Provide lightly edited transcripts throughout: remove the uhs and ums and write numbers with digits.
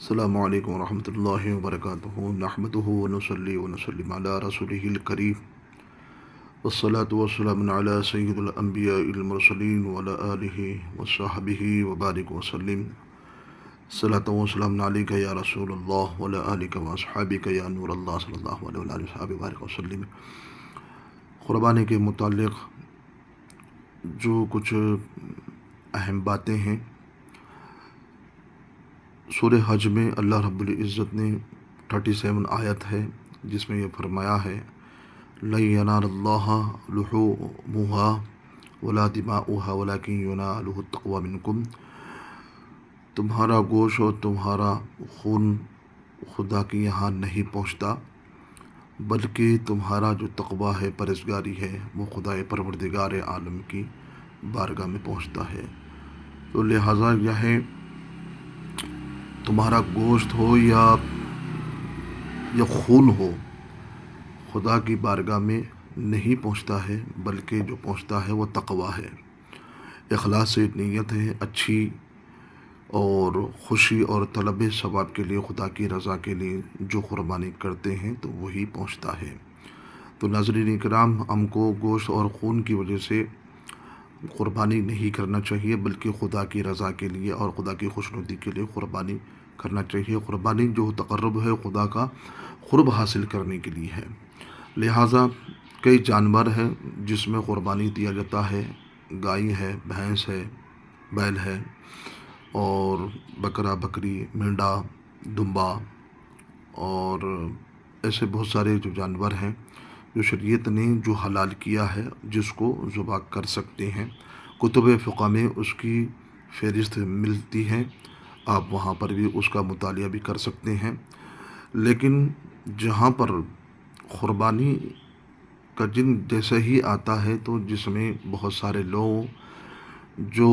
السلام علیکم ورحمۃ اللہ وبرکاتہ نحمدہ ونصلی ونسلم علی رسولہ الکریم والصلاة والسلام علی سید الانبیاء المرسلین وعلی آلہ وصحبہ وبارک وسلم صلاۃ وسلام علیک یا رسول اللہ وعلی آلک واصحابک یا نور اللہ صلی اللہ علیہ وآلہ وصحبہ وبارک وسلم۔ قربانی کے متعلق جو کچھ اہم باتیں ہیں، سورہ حج میں اللہ رب العزت نے 37 آیت ہے جس میں یہ فرمایا ہے لَن يَنَالَ اللَّهَ لُحُومُهَا وَلَا دِمَاؤُهَا وَلَكِن يَنَالُهُ التَّقْوَىٰ مِنكُمْ۔ تمہارا گوشت اور تمہارا خون خدا کے یہاں نہیں پہنچتا، بلکہ تمہارا جو تقویٰ ہے، پرہیزگاری ہے، وہ خدا پروردگار عالم کی بارگاہ میں پہنچتا ہے۔ تو لہٰذا یہ ہے تمہارا گوشت ہو یا خون ہو، خدا کی بارگاہ میں نہیں پہنچتا ہے، بلکہ جو پہنچتا ہے وہ تقویٰ ہے، اخلاص سے نیت ہے، اچھی اور خوشی اور طلب ثواب کے لیے، خدا کی رضا کے لیے جو قربانی کرتے ہیں تو وہی پہنچتا ہے۔ تو ناظرین کرام، ہم کو گوشت اور خون کی وجہ سے قربانی نہیں کرنا چاہیے، بلکہ خدا کی رضا کے لیے اور خدا کی خوشنودی کے لیے قربانی کرنا چاہیے۔ قربانی جو تقرب ہے خدا کا قرب حاصل کرنے کے لیے ہے۔ لہٰذا کئی جانور ہیں جس میں قربانی دیا جاتا ہے، گائے ہے، بھینس ہے، بیل ہے، اور بکرا، بکری، مینڈا، دمبا، اور ایسے بہت سارے جو جانور ہیں جو شریعت نے جو حلال کیا ہے، جس کو ذبح کر سکتے ہیں۔ کتب فقہ میں اس کی فہرست ملتی ہے، آپ وہاں پر بھی اس کا مطالعہ بھی کر سکتے ہیں۔ لیکن جہاں پر قربانی کا دن جیسے ہی آتا ہے تو جس میں بہت سارے لوگ جو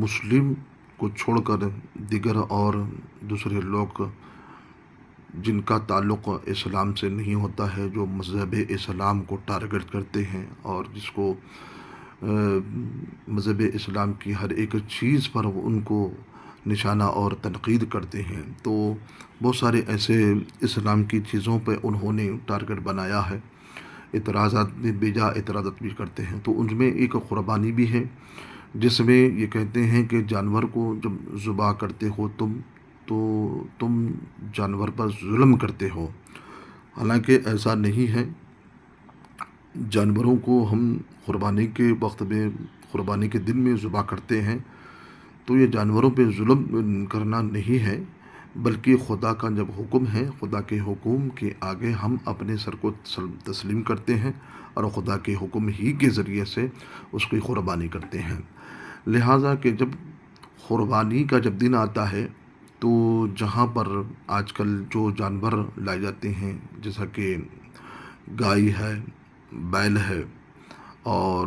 مسلم کو چھوڑ کر دیگر اور دوسرے لوگ جن کا تعلق اسلام سے نہیں ہوتا ہے، جو مذہب اسلام کو ٹارگٹ کرتے ہیں اور جس کو مذہب اسلام کی ہر ایک چیز پر ان کو نشانہ اور تنقید کرتے ہیں، تو بہت سارے ایسے اسلام کی چیزوں پہ انہوں نے ٹارگٹ بنایا ہے، اعتراضات بھی بیجا اعتراضات بھی کرتے ہیں۔ تو ان میں ایک قربانی بھی ہے جس میں یہ کہتے ہیں کہ جانور کو جب ذبح کرتے ہو تو تم جانور پر ظلم کرتے ہو، حالانکہ ایسا نہیں ہے۔ جانوروں کو ہم قربانی کے وقت میں، قربانی کے دن میں ذبح کرتے ہیں تو یہ جانوروں پہ ظلم کرنا نہیں ہے، بلکہ خدا کا جب حکم ہے، خدا کے حکم کے آگے ہم اپنے سر کو تسلیم کرتے ہیں اور خدا کے حکم ہی کے ذریعے سے اس کی قربانی کرتے ہیں۔ لہٰذا کہ جب قربانی کا جب دن آتا ہے تو جہاں پر آج کل جو جانور لائے جاتے ہیں، جیسا کہ گائے ہے، بیل ہے، اور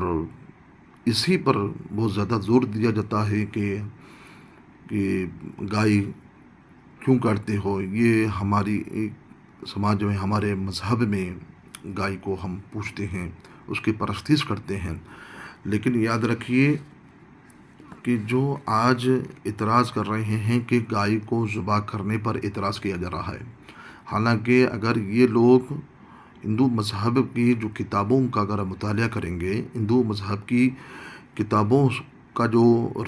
اسی پر بہت زیادہ زور دیا جاتا ہے کہ گائے کیوں کاٹتے ہو، یہ ہماری ایک سماج میں، ہمارے مذہب میں گائے کو ہم پوجتے ہیں، اس کی پرستش کرتے ہیں۔ لیکن یاد رکھیے کہ جو آج اعتراض کر رہے ہیں کہ گائے کو ذبح کرنے پر اعتراض کیا جا رہا ہے، حالانکہ اگر یہ لوگ ہندو مذہب کی جو کتابوں کا اگر مطالعہ کریں گے، ہندو مذہب کی کتابوں کا جو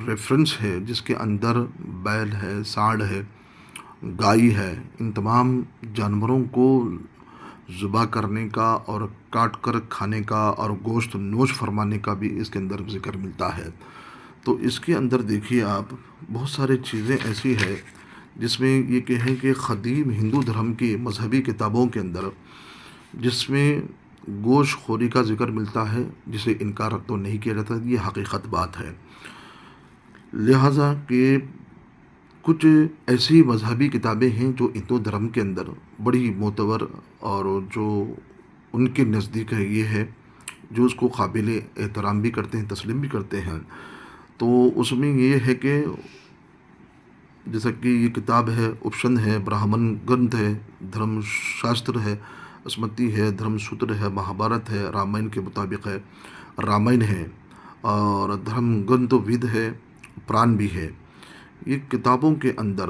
ریفرنس ہے، جس کے اندر بیل ہے، سانڈ ہے، گائے ہے، ان تمام جانوروں کو ذبح کرنے کا اور کاٹ کر کھانے کا اور گوشت نوش فرمانے کا بھی اس کے اندر ذکر ملتا ہے۔ تو اس کے اندر دیکھیے آپ، بہت سارے چیزیں ایسی ہے جس میں یہ کہیں کہ قدیم ہندو دھرم کی مذہبی کتابوں کے اندر جس میں گوشت خوری کا ذکر ملتا ہے، جسے انکار تو نہیں کیا جاتا، یہ حقیقت بات ہے۔ لہٰذا کہ کچھ ایسی مذہبی کتابیں ہیں جو ہندو دھرم کے اندر بڑی معتبر اور جو ان کے نزدیک ہے، یہ ہے جو اس کو قابل احترام بھی کرتے ہیں، تسلیم بھی کرتے ہیں۔ تو اس میں یہ ہے کہ جیسا کہ یہ کتاب ہے، اپشن ہے، برہمن گرنتھ ہے، دھرم شاستر ہے، اسمتی ہے، دھرم سوتر ہے، مہابھارت ہے، رامائن کے مطابق ہے، رامائن ہے، اور دھرم گرنتھ وید ہے، پران بھی ہے۔ یہ کتابوں کے اندر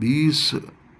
20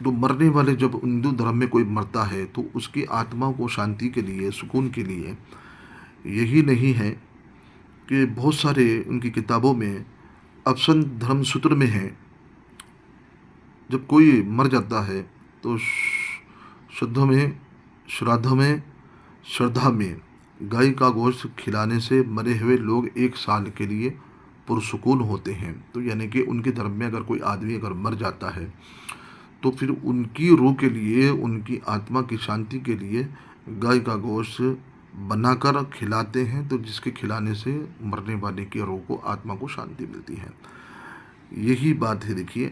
تو مرنے والے جب ہندو دھرم میں کوئی مرتا ہے تو اس کی آتما کو شانتی کے لیے، سکون کے لیے، یہی نہیں ہے کہ بہت سارے ان کی کتابوں میں اپسن دھرم ستر میں ہے، جب کوئی مر جاتا ہے تو شدھوں میں شرادھوں میں شردھا میں گائے کا گوشت کھلانے سے مرے ہوئے لوگ 1 سال کے لیے پرسکون ہوتے ہیں۔ تو یعنی کہ ان کے دھرم میں اگر کوئی آدمی اگر مر جاتا ہے تو پھر ان کی روح کے لیے، ان کی آتما کی شانتی کے لیے گائے کا گوشت بنا کر کھلاتے ہیں، تو جس کے کھلانے سے مرنے والے کی روح کو، آتما کو شانتی ملتی ہے۔ یہی بات ہے، دیکھیے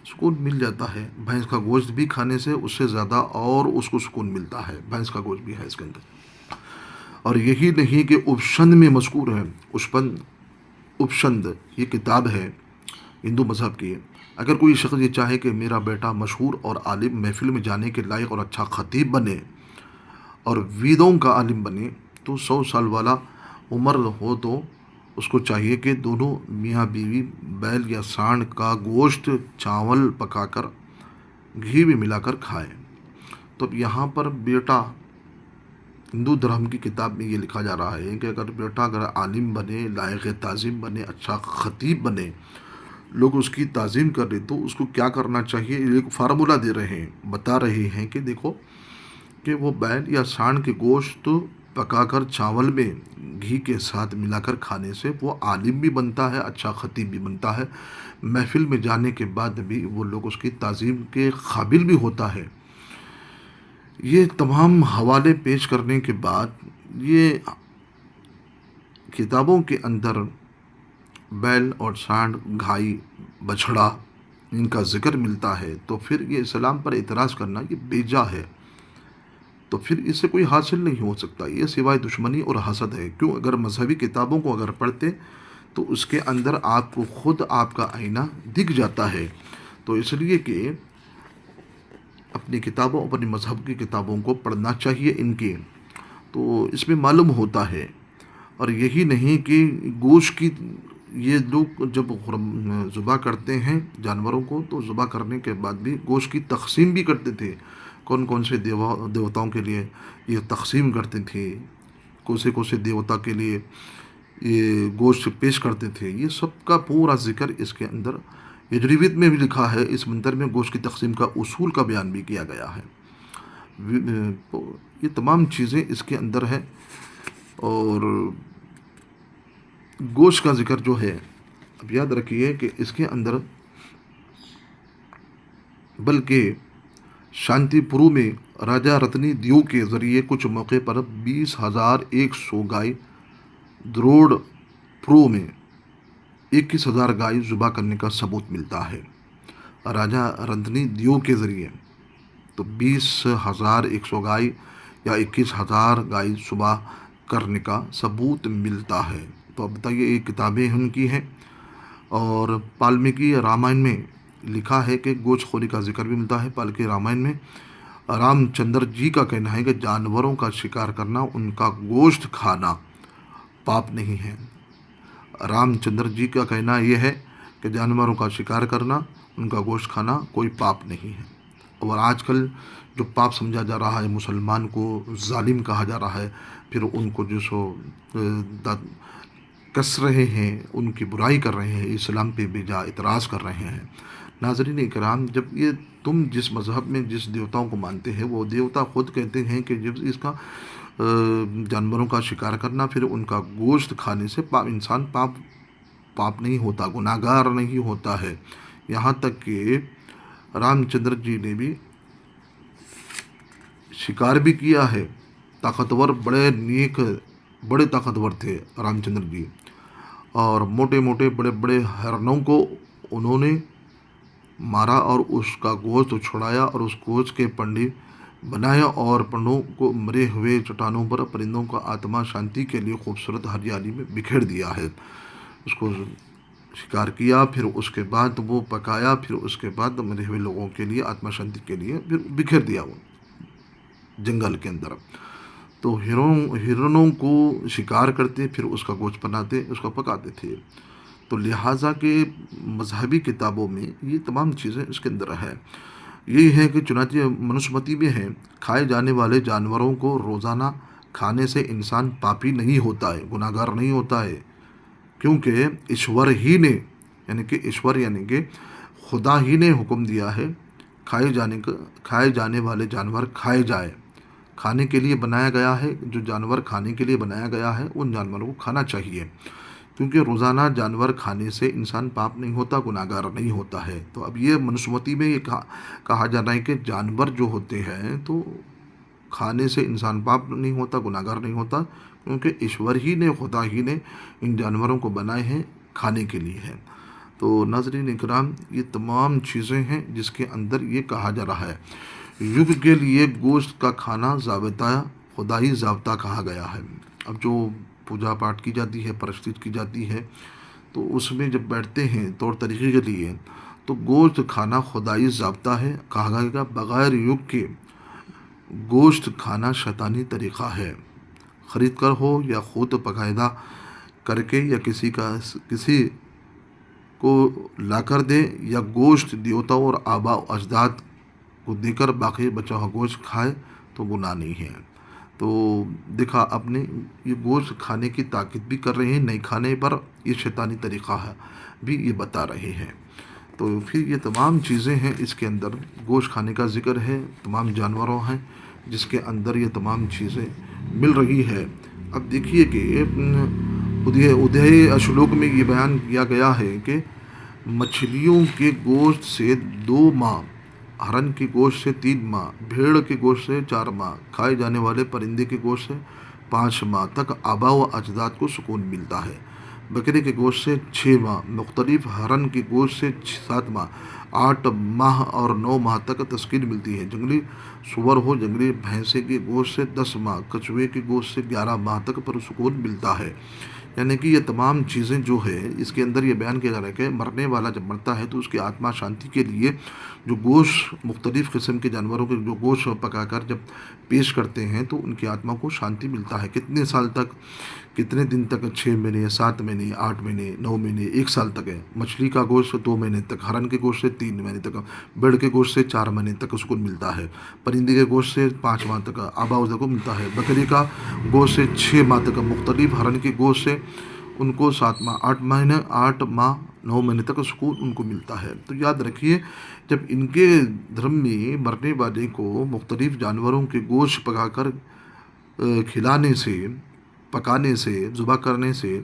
سکون مل جاتا ہے۔ بھینس کا گوشت بھی کھانے سے اس سے زیادہ اور اس کو سکون ملتا ہے، بھینس کا گوشت بھی ہے اس کے اندر۔ اور یہی نہیں کہ اپشند میں مذکور ہے، اپشند یہ کتاب ہے ہندو مذہب کی۔ اگر کوئی شخص یہ چاہے کہ میرا بیٹا مشہور اور عالم، محفل میں جانے کے لائق اور اچھا خطیب بنے اور ویدوں کا عالم بنے، تو 100 سال والا عمر ہو تو اس کو چاہیے کہ دونوں میاں بیوی بیل یا سانڈ کا گوشت چاول پکا کر گھی بھی ملا کر کھائے۔ تو اب یہاں پر بیٹا، ہندو دھرم کی کتاب میں یہ لکھا جا رہا ہے کہ اگر بیٹا اگر عالم بنے، لائق تعظیم بنے، اچھا خطیب بنے، لوگ اس کی تعظیم کر رہے، تو اس کو کیا کرنا چاہیے؟ ایک فارمولہ دے رہے ہیں، بتا رہے ہیں کہ دیکھو کہ وہ بیل یا سانڈ کے گوشت پکا کر چاول میں گھی کے ساتھ ملا کر کھانے سے وہ عالم بھی بنتا ہے، اچھا خطیب بھی بنتا ہے، محفل میں جانے کے بعد بھی وہ لوگ اس کی تعظیم کے قابل بھی ہوتا ہے۔ یہ تمام حوالے پیش کرنے کے بعد یہ کتابوں کے اندر بیل اور سانڈ، گھائی، بچھڑا، ان کا ذکر ملتا ہے، تو پھر یہ اسلام پر اعتراض کرنا یہ بیجا ہے، تو پھر اس سے کوئی حاصل نہیں ہو سکتا، یہ سوائے دشمنی اور حسد ہے۔ کیوں؟ اگر مذہبی کتابوں کو اگر پڑھتے تو اس کے اندر آپ کو خود آپ کا آئینہ دکھ جاتا ہے۔ تو اس لیے کہ اپنی کتابوں، اپنی مذہب کی کتابوں کو پڑھنا چاہیے ان کے، تو اس میں معلوم ہوتا ہے۔ اور یہی نہیں کہ گوشت کی، یہ لوگ جب ذبح کرتے ہیں جانوروں کو تو ذبح کرنے کے بعد بھی گوشت کی تقسیم بھی کرتے تھے، کون کون سے دیوتاؤں کے لیے یہ تقسیم کرتے تھے، کون سے دیوتا کے لیے یہ گوشت پیش کرتے تھے، یہ سب کا پورا ذکر اس کے اندر یجروید میں بھی لکھا ہے۔ اس منتر میں گوشت کی تقسیم کا اصول کا بیان بھی کیا گیا ہے۔ یہ تمام چیزیں اس کے اندر ہے۔ اور گوشت کا ذکر جو ہے، اب یاد رکھیے کہ اس کے اندر بلکہ شانتی پورو میں راجا رتنی دیو کے ذریعے کچھ موقع پر 20,100 گائے، دروڑ پرو میں 21,000 گائے ذبح کرنے کا ثبوت ملتا ہے۔ راجا رتنی دیو کے ذریعے تو 20,100 گائے یا 21,000 گائے ذبح کرنے کا ثبوت ملتا ہے۔ تو اب بتائیے، یہ کتابیں ان کی ہیں۔ اور پالمیکی رامائن میں لکھا ہے کہ گوشت خوری کا ذکر بھی ملتا ہے۔ پالمیکی رامائن میں رام چندر جی کا کہنا ہے کہ جانوروں کا شکار کرنا، ان کا گوشت کھانا پاپ نہیں ہے۔ رام چندر جی کا کہنا یہ ہے کہ جانوروں کا شکار کرنا، ان کا گوشت کھانا کوئی پاپ نہیں ہے۔ اور آج کل جو پاپ سمجھا جا رہا ہے، مسلمان کو ظالم کہا جا رہا ہے، پھر ان کو جو سو کس رہے ہیں، ان کی برائی کر رہے ہیں، اسلام پہ بے جا اعتراض کر رہے ہیں۔ ناظرین اکرام، جب یہ تم جس مذہب میں جس دیوتاؤں کو مانتے ہیں، وہ دیوتا خود کہتے ہیں کہ جب اس کا جانوروں کا شکار کرنا، پھر ان کا گوشت کھانے سے انسان پاپ نہیں ہوتا، گناہگار نہیں ہوتا ہے۔ یہاں تک کہ رام چندر جی نے بھی شکار بھی کیا ہے، طاقتور، بڑے نیک، بڑے طاقتور تھے رام چندر جی، اور موٹے موٹے بڑے بڑے ہرنوں کو انہوں نے مارا اور اس کا گوشت چھڑایا اور اس گوشت کے پنڈی بنایا، اور پنڈوں کو مرے ہوئے چٹانوں پر پرندوں کا آتما شانتی کے لیے خوبصورت ہریالی میں بکھیر دیا ہے۔ اس کو شکار کیا، پھر اس کے بعد وہ پکایا، پھر اس کے بعد مرے ہوئے لوگوں کے لیے آتما شانتی کے لیے پھر بکھیر دیا وہ جنگل کے اندر۔ تو ہرنوں کو شکار کرتے، پھر اس کا گوشت بناتے، اس کا پکاتے تھے۔ تو لہٰذا کہ مذہبی کتابوں میں یہ تمام چیزیں اس کے اندر ہے۔ یہی ہے کہ چنانچہ منوسمتی میں ہے، کھائے جانے والے جانوروں کو روزانہ کھانے سے انسان پاپی نہیں ہوتا ہے، گناہ گار نہیں ہوتا ہے، کیونکہ ایشور ہی نے یعنی کہ خدا ہی نے حکم دیا ہے کھائے جانے والے جانور کھائے جائے، کھانے کے لیے بنایا گیا ہے، جو جانور کھانے کے لیے بنایا گیا ہے ان جانوروں کو کھانا چاہیے، کیونکہ روزانہ جانور کھانے سے انسان پاپ نہیں ہوتا، گناہ گار نہیں ہوتا ہے۔ تو اب یہ منسومتی میں یہ کہا جا رہا ہے کہ جانور جو ہوتے ہیں تو کھانے سے انسان پاپ نہیں ہوتا، گناہ گار نہیں ہوتا، کیونکہ ایشور ہی نے، خدا ہی نے ان جانوروں کو بنائے ہیں، کھانے کے لیے ہے۔ تو ناظرین اکرام، یہ تمام چیزیں ہیں جس کے اندر یہ کہا جا رہا ہے یگ کے لیے گوشت کا کھانا ضابطہ خدائی ضابطہ کہا گیا ہے۔ اب جو پوجا پاٹ کی جاتی ہے، پرستش کی جاتی ہے، تو اس میں جب بیٹھتے ہیں طور طریقے کے لیے تو گوشت کھانا خدائی ضابطہ ہے، کہا گیا کہ بغیر یگ کے گوشت کھانا شیطانی طریقہ ہے، خرید کر ہو یا خود باقاعدہ کر کے یا کسی کو لا کر دے، یا گوشت دیوتاؤں اور آبا و اجداد کو دے کر باقی بچا ہوا گوشت کھائے تو گناہ نہیں ہے۔ تو دیکھا اپنے یہ گوشت کھانے کی تاکید بھی کر رہے ہیں، نہیں کھانے پر یہ شیطانی طریقہ ہے بھی یہ بتا رہے ہیں۔ تو پھر یہ تمام چیزیں ہیں، اس کے اندر گوشت کھانے کا ذکر ہے، تمام جانوروں ہیں جس کے اندر یہ تمام چیزیں مل رہی ہے۔ اب دیکھیے کہ ادھے اشلوک میں یہ بیان کیا گیا ہے کہ مچھلیوں کے گوشت سے 2 ماہ، ہرن کے گوشت سے 3 ماہ، بھیڑ کے گوشت سے 4 ماہ، کھائے جانے والے پرندے کے گوشت سے 5 ماہ تک آبا و اجداد کو سکون ملتا ہے، بکرے کے گوشت سے 6 ماہ، مختلف ہرن کے گوشت سے 7 ماہ، 8 ماہ اور 9 ماہ تک تسکین ملتی ہے، جنگلی سور ہو، جنگلی بھینسے کے گوشت سے 10 ماہ، کچھوے کے گوشت سے 11 ماہ تک پرسکون ملتا ہے۔ یعنی کہ یہ تمام چیزیں جو ہے اس کے اندر یہ بیان کیا جا رہا ہے کہ مرنے والا جب مرتا ہے تو اس کی آتما شانتی کے لیے جو گوشت مختلف قسم کے جانوروں کے جو گوشت پکا کر جب پیش کرتے ہیں تو ان کی آتما کو شانتی ملتا ہے، کتنے سال تک، کتنے دن تک، 6 مہینے، 7 مہینے، 8 مہینے، 9 مہینے، 1 سال تک ہے۔ مچھلی کا گوشت 2 مہینے تک، ہرن کے گوشت سے 3 مہینے تک، بیڑ کے گوشت سے 4 مہینے تک اس کو ملتا ہے، پرندے کے گوشت سے 5 ماہ تک آبا اجداد کو ملتا ہے، بکری کا گوشت سے 6 ماہ تک، مختلف ہرن کے گوشت سے ان کو 7 ماہ، 8 مہینے، 8 ماہ، 9 مہینے تک سکون ان کو ملتا ہے۔ تو یاد رکھیے جب ان کے دھرم میں مرنے والے کو مختلف جانوروں کے گوشت پکا کر کھلانے سے، پکانے سے، ذبح کرنے سے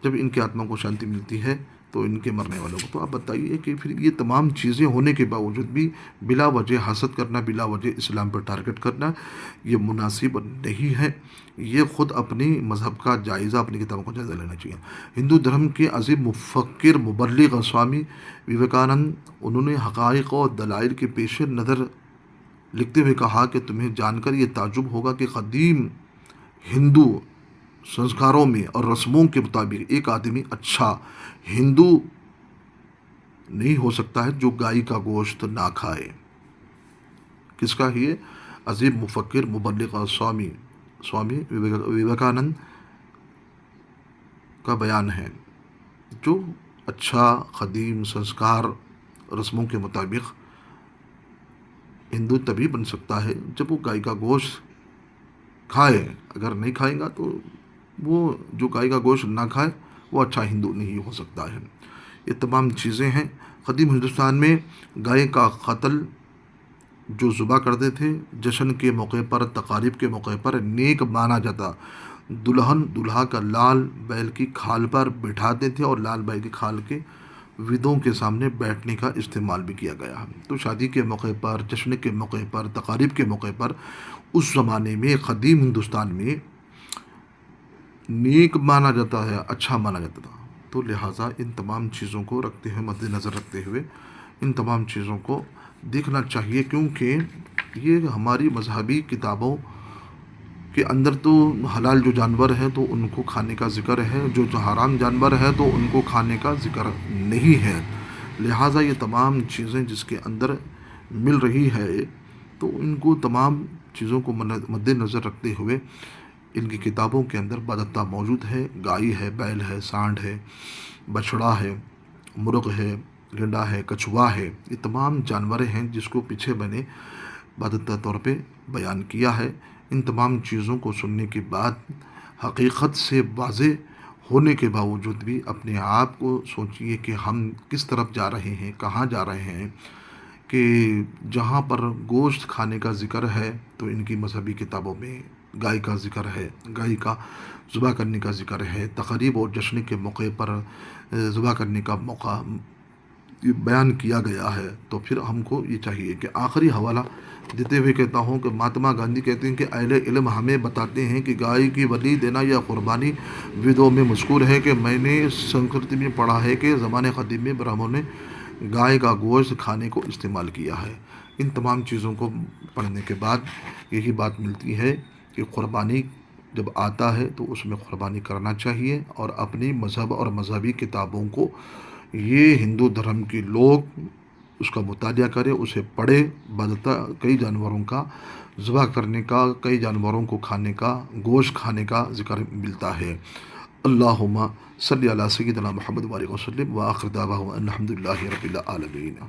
جب ان کی آتما کو شانتی ملتی ہے تو ان کے مرنے والوں کو، تو آپ بتائیے کہ پھر یہ تمام چیزیں ہونے کے باوجود بھی بلا وجہ حسد کرنا، بلا وجہ اسلام پر ٹارگٹ کرنا یہ مناسب نہیں ہے۔ یہ خود اپنی مذہب کا جائزہ، اپنی کتابوں کا جائزہ لینا چاہیے۔ ہندو دھرم کے عظیم مفکر مبلغ سوامی وویکانند، انہوں نے حقائق اور دلائل کے پیش نظر لکھتے ہوئے کہا کہ تمہیں جان کر یہ تعجب ہوگا کہ قدیم ہندو سنسکاروں میں اور رسموں کے مطابق ایک آدمی اچھا ہندو نہیں ہو سکتا ہے جو گائے کا گوشت نہ کھائے۔ کس کا یہ عظیم مفکر مبلغ سوامی وویکانند کا بیان ہے، جو اچھا قدیم سنسکار رسموں کے مطابق ہندو تبھی بن سکتا ہے جب وہ گائے کا گوشت کھائے، اگر نہیں کھائے گا تو وہ جو گائے کا گوشت نہ کھائے وہ اچھا ہندو نہیں ہو سکتا ہے۔ یہ تمام چیزیں ہیں۔ قدیم ہندوستان میں گائے کا قتل جو ذبح کرتے تھے، جشن کے موقع پر، تقاریب کے موقع پر نیک مانا جاتا، دلہن دولہا کا لال بیل کی کھال پر بٹھاتے تھے اور لال بیل کی کھال کے ودوں کے سامنے بیٹھنے کا استعمال بھی کیا گیا۔ تو شادی کے موقع پر، جشن کے موقع پر، تقاریب کے موقع پر اس زمانے میں قدیم ہندوستان میں نیک مانا جاتا ہے، اچھا مانا جاتا تھا۔ تو لہٰذا ان تمام چیزوں کو رکھتے ہوئے، مد نظر رکھتے ہوئے ان تمام چیزوں کو دیکھنا چاہیے، کیونکہ یہ ہماری مذہبی کتابوں کے اندر تو حلال جو جانور ہیں تو ان کو کھانے کا ذکر ہے، جو حرام جانور ہے تو ان کو کھانے کا ذکر نہیں ہے۔ لہٰذا یہ تمام چیزیں جس کے اندر مل رہی ہے تو ان کو تمام چیزوں کو مد نظر رکھتے ہوئے ان کی کتابوں کے اندر باضابطہ موجود ہے۔ گائے ہے، بیل ہے، سانڈ ہے، بچھڑا ہے، مرغ ہے، گینڈا ہے، کچھوا ہے، یہ تمام جانور ہیں جس کو پیچھے میں نے باضابطہ طور پہ بیان کیا ہے۔ ان تمام چیزوں کو سننے کے بعد حقیقت سے واضح ہونے کے باوجود بھی اپنے آپ کو سوچئے کہ ہم کس طرف جا رہے ہیں، کہاں جا رہے ہیں، کہ جہاں پر گوشت کھانے کا ذکر ہے تو ان کی مذہبی کتابوں میں گائے کا ذکر ہے، گائے کا ذبح کرنے کا ذکر ہے، تقریب اور جشن کے موقع پر ذبح کرنے کا موقع بیان کیا گیا ہے۔ تو پھر ہم کو یہ چاہیے کہ آخری حوالہ دیتے ہوئے کہتا ہوں کہ مہاتما گاندھی کہتے ہیں کہ اہل علم ہمیں بتاتے ہیں کہ گائے کی بلی دینا یا قربانی ویدوں میں مذکور ہے، کہ میں نے سنسکرت میں پڑھا ہے کہ زمانے قدیم میں برہموں نے گائے کا گوشت کھانے کو استعمال کیا ہے۔ ان تمام چیزوں کو پڑھنے کے بعد یہی بات ملتی ہے کہ قربانی جب آتا ہے تو اس میں قربانی کرنا چاہیے، اور اپنی مذہب اور مذہبی کتابوں کو یہ ہندو دھرم کے لوگ اس کا مطالعہ کرے، اسے پڑھے۔ باضابطہ کئی جانوروں کا ذبح کرنے کا، کئی جانوروں کو کھانے کا، گوشت کھانے کا ذکر ملتا ہے۔ اللہم صلی علی سیدنا محمد وآلہ وسلم وآخر دعوانا ان الحمد للہ رب العالمین۔